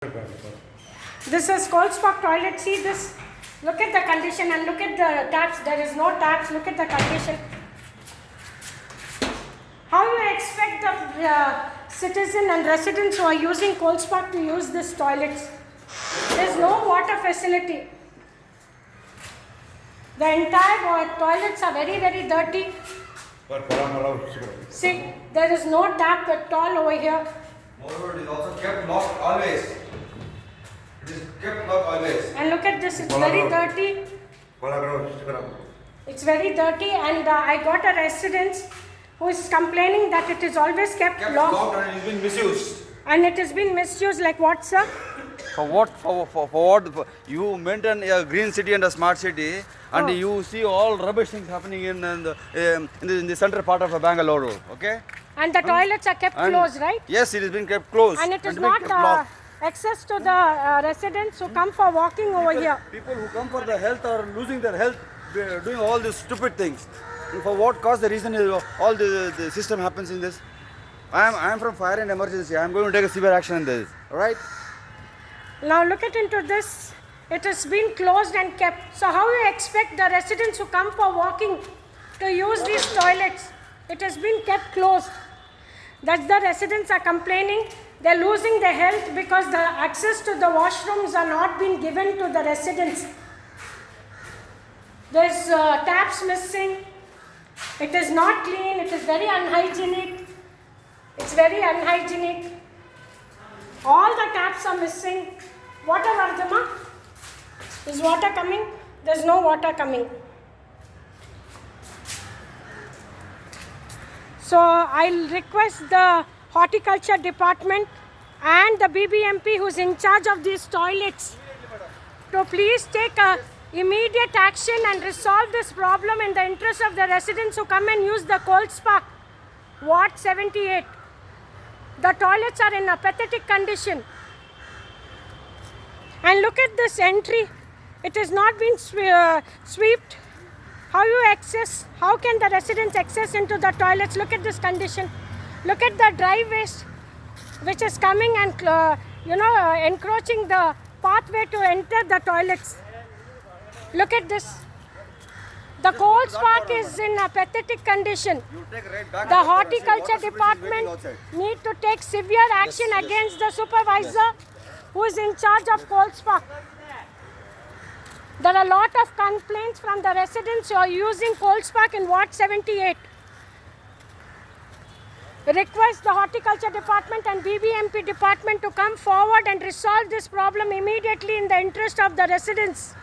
This is Colespark toilet. See this? Look at the condition and look at the taps. There is no taps. Look at the condition. How you expect the citizen and residents who are using Colespark to use this toilets? There is no water facility. The entire toilets are very, very dirty. See, there is no tap at all over here. Moreover, it is also kept locked always. It is kept locked always. And look at this, it's very dirty. It's very dirty, and I got a resident who is complaining that it is always kept locked. And it is being misused. And it has been misused like what, sir? For what? For what? You maintain a green city and a smart city, and you see all rubbish things happening in the central part of Bangalore. Okay? And the toilets are kept closed, right? Yes, it has been kept closed. And it is not access to the residents who come for walking over here. People who come for the health are losing their health, doing all these stupid things. And for what cause? The reason is all the system happens in this. I am from fire and emergency. I am going to take a severe action in this. All right? Now look at into this. It has been closed and kept. So how you expect the residents who come for walking to use these toilets? It has been kept closed. That's the residents are complaining. They're losing their health because the access to the washrooms are not being given to the residents. There's taps missing. It is not clean. It is very unhygienic. It's very unhygienic. All the taps are missing. Water, Vardhama? Is water coming? There's no water coming. So I'll request the horticulture department and the BBMP who's in charge of these toilets to please take immediate action and resolve this problem in the interest of the residents who come and use the Colespark, Ward 78. The toilets are in a pathetic condition. And look at this entry. It has not been swept. How you access? How can the residents access into the toilets? Look at this condition. Look at the dry waste which is coming and encroaching the pathway to enter the toilets. Look at this. The Colespark is in a pathetic condition. The horticulture department need to take severe action against the supervisor who is in charge of Colespark. There are a lot of complaints from the residents who are using Colespark in Ward 78. Request the horticulture department and BBMP department to come forward and resolve this problem immediately in the interest of the residents.